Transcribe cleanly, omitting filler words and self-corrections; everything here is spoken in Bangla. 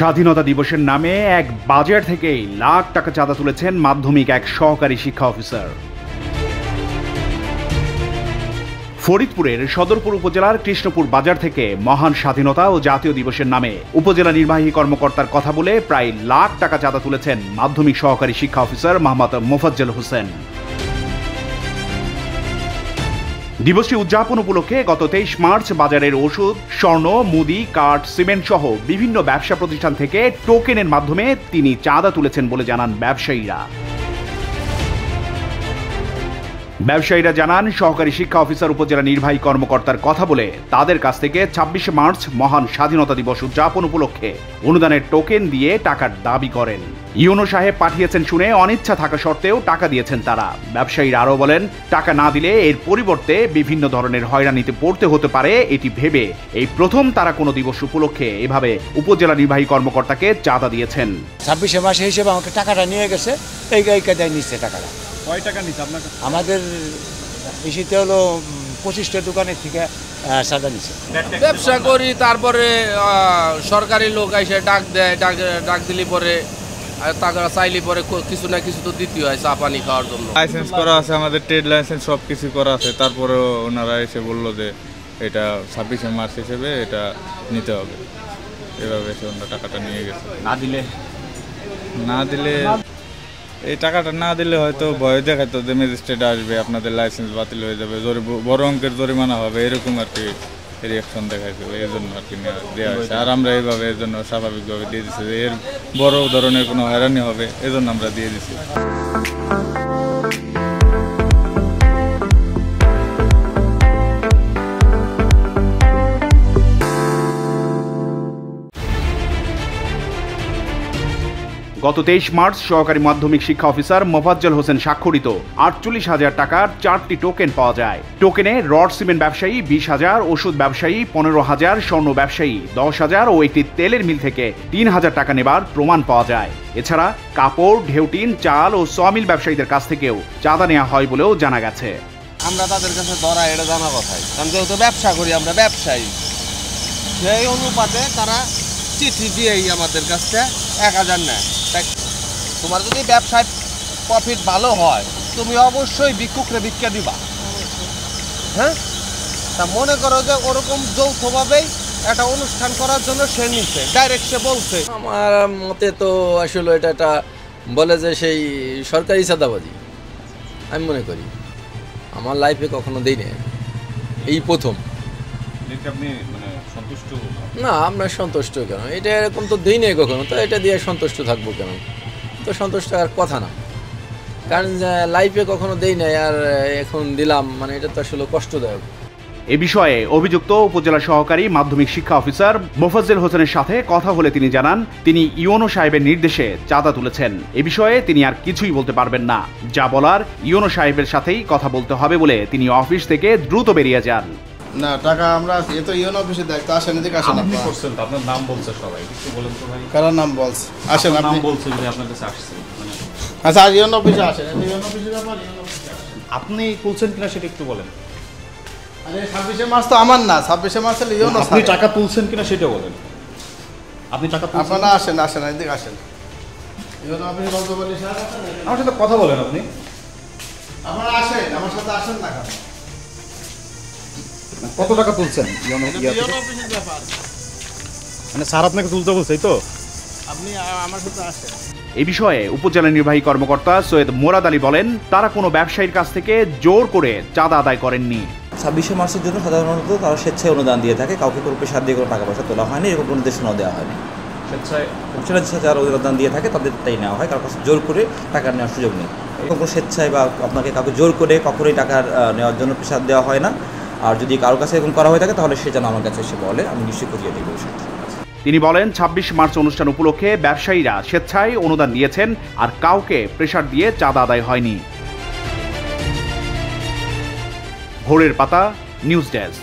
স্বাধীনতা দিবসের নামে এক বাজার থেকেই লাখ টাকা চাঁদা তুলেছেন মাধ্যমিক এক সহকারী শিক্ষা অফিসার। ফরিদপুরের সদরপুর উপজেলার কৃষ্ণপুর বাজার থেকে মহান স্বাধীনতা ও জাতীয় দিবসের নামে উপজেলা নির্বাহী কর্মকর্তার কথা বলে প্রায় লাখ টাকা চাঁদা তুলেছেন মাধ্যমিক সহকারী শিক্ষা অফিসার মোহাম্মদ মোফাজ্জল হোসেন। দিবসটি উদযাপন উপলক্ষে গত 23 মার্চ বাজারের ওষুধ, স্বর্ণ, মুদি, কাঠ, সিমেন্ট সহ বিভিন্ন ব্যবসা প্রতিষ্ঠান থেকে টোকেনের মাধ্যমে তিনি চাঁদা তুলেছেন বলে জানান ব্যবসায়ীরা জানান সহকারী শিক্ষা অফিসার উপজেলা নির্বাহী কর্মকর্তার কথা বলে তাদের কাছ থেকে 26 মার্চ মহান স্বাধীনতা দিবস উদযাপন উপলক্ষে অনুদানের টোকেন দিয়ে টাকার দাবি করেন। ইউনো সাহেব পাঠিয়েছেন শুনে অনিচ্ছা থাকা সত্ত্বেও টাকা দিয়েছেন তারা। ব্যবসায়ীরা আরও বলেন, টাকা না দিলে এর পরিবর্তে বিভিন্ন ধরনের হয়রানিতে পড়তে হতে পারে এটি ভেবে এই প্রথম তারা কোনো দিবস উপলক্ষে এভাবে উপজেলা নির্বাহী কর্মকর্তাকে চাঁদা দিয়েছেন। 26 মাসে হিসেবে আমাকে টাকাটা নিয়ে গেছে, এই কায়দায় নিচ্ছে টাকাটা। কয় টাকা নিচ্ছে আপনার? আমাদের ইসিতে হলো 25টা দোকানের থেকে চাঁদা নিচ্ছে। ব্যবসা করি, তারপরে সরকারি লোক এসে ডাক দেয়, ডাক দিলে পরে টাকা চাইলে পরে কিছু না কিছু তো দিতে হয় চা পানি খাওয়ার জন্য। লাইসেন্স করা আছে, আমাদের ট্রেড লাইসেন্স সব কিছু করা আছে, তারপরেও ওনারা এসে বললো যে এটা 26 মার্চ হিসেবে এটা নিতে হবে। এভাবে এসে ওনারা টাকাটা নিয়ে গেছে। না দিলে এই টাকাটা না দিলে হয়তো ভয় দেখাতো যে ম্যাজিস্ট্রেট আসবে, আপনাদের লাইসেন্স বাতিল হয়ে যাবে, বড় অঙ্কের জরিমানা হবে, এরকম আর কি রিয়াকশন দেখাইছিল। এই জন্য আর কি দেওয়া হয়েছে। আর আমরা এইভাবে এর জন্য স্বাভাবিকভাবে দিয়ে দিচ্ছি যে এর বড় ধরনের কোনো হয়রানি হবে, এজন্য আমরা দিয়ে দিচ্ছি। গত 23 মার্চ সহকারী মাধ্যমিক শিক্ষা অফিসার মোফাজ্জল হোসেন স্বাক্ষরিত 48,000 টাকার 4টি টোকেন পাওয়া যায়। টোকেনে রড সিমেন্ট ব্যবসায়ী 20,000, ওষুধ ব্যবসায়ী 15,000, স্বর্ণ ব্যবসায়ী 10,000 ও একটি তেলের মিল থেকে 3,000 টাকা নেবার প্রমাণ পাওয়া যায়। এছাড়া কাপড়, ঢেউটিন, চাল ও সমিল ব্যবসায়ীদের কাছ থেকেও চাঁদা নেওয়া হয় বলেও জানা গেছে। আমরা তাদের কাছে ধরা এটা জানা কথাই, কারণ যেহেতু ব্যবসা করি, আমরা ব্যবসায়ী, সেই অনুপাতে তারা চিঠি দিয়েই আমাদের কাছ থেকে 1,000 নেয়। তোমার যদি ব্যবসায় প্রফিট ভালো হয়, তুমি অবশ্যই ভিক্ষুকরে ভিক্ষা দিবা। হ্যাঁ, তা মনে করো যে ওরকম যৌথভাবেই একটা অনুষ্ঠান করার জন্য সে নিচ্ছে, ডাইরেক্ট সে বলছে। আমার মতে তো আসলে এটা একটা বলে যে সেই সরকারি চাঁদাবাজি আমি মনে করি। আমার লাইফে কখনো দেই না, এই প্রথম। আপনি মানে সন্তুষ্ট না, আমরা সন্তুষ্ট কেন? এটা এরকম তো দিই নাই কখনো, তো এটা দিয়ে সন্তুষ্ট থাকবো কেন? তো সন্তুষ্ট আর কথা না, কারণ লাইফে কখনো দেই নাই আর এখন দিলাম, মানে এটা তো আসলে কষ্টদায়ক। এ বিষয়ে অভিযুক্ত উপজেলা সহকারী মাধ্যমিক শিক্ষা অফিসার মোফাজ্জল হোসেনের সাথে কথা হলে তিনি জানান, তিনি ইউনো সাহেবের নির্দেশে চাঁদা তুলেছেন। এ বিষয়ে তিনি আর কিছুই বলতে পারবেন না। যা বলার ইউনো সাহেবের সাথেই কথা বলতে হবে বলে তিনি অফিস থেকে দ্রুত বেরিয়ে যান। না, টাকা আমরা এ তো ইউনো অফিসে দেখতে আসেন, এদিকে আসেন। আপনি করছেন তো, আপনার নাম বলছে সবাই, একটু বলেন তো ভাই। কার নাম বলছে? আসেন, আপনি নাম বলছেন যে আপনার কাছে আসছে। আচ্ছা, আর ইউনো অফিসে আসেন। ইউনো অফিসের ব্যাপার, ইউনো অফিসে আসেন। আপনি তুলছেন কিনা সেটা একটু বলেন। আরে 26 মার্চ তো আমার না, 26 মার্চ হলে ইউনো। আপনি টাকা তুলছেন কিনা সেটা বলেন। আপনি টাকা তুলছেন? আপনারা আসেন, আসেন, এদিকে আসেন। ইউনো অফিসে বলতে বলি স্যার, আমার সাথে কথা বলেন আপনি। আপনারা আসেন, আমার সাথে আসেন না কেন? কত টাকা তুলছেন? ইউনো অফিসের ব্যাপার, মানে স্যার আপনাকে তুলতে বলছে, তো আপনি আমার সাথে আসেন। এ বিষয়ে উপজেলা নির্বাহী কর্মকর্তা সৈয়দ মোরাদ আলী বলেন, তারা কোনো ব্যবসায়ীর কাছ থেকে জোর করে চাঁদা আদায় করেননি। 26 মার্চের জন্য সাধারণত তারা স্বেচ্ছায় অনুদান দিয়ে থাকে, কাউকে কোনো প্রেশার দিয়ে কোনো টাকা পয়সা তোলা হয়নি, এরকম কোনো নির্দেশনাও দেওয়া হয়নি। স্বেচ্ছায় যারা অনুদান দিয়ে থাকে তাদেরটাই নেওয়া হয়, কারোর কাছে জোর করে টাকা নেওয়ার সুযোগ নেই। কোনো স্বেচ্ছায় বা আপনাকে কাউকে জোর করে কখনোই টাকা নেওয়ার জন্য প্রেশার দেওয়া হয় না। আর যদি কারোর কাছে এরকম করা হয়ে থাকে তাহলে সে যেন আমার কাছে এসে বলে, আমি নিশ্চয়ই করিয়ে দেবো। তিনি বলেন, 26 মার্চ অনুষ্ঠান উপলক্ষে ব্যবসায়ীরা স্বেচ্ছায় অনুদান দিয়েছেন, আর কাউকে প্রেশার দিয়ে চাঁদা আদায় হয়নি। ভোরের পাতা, নিউজ ডেস্ক।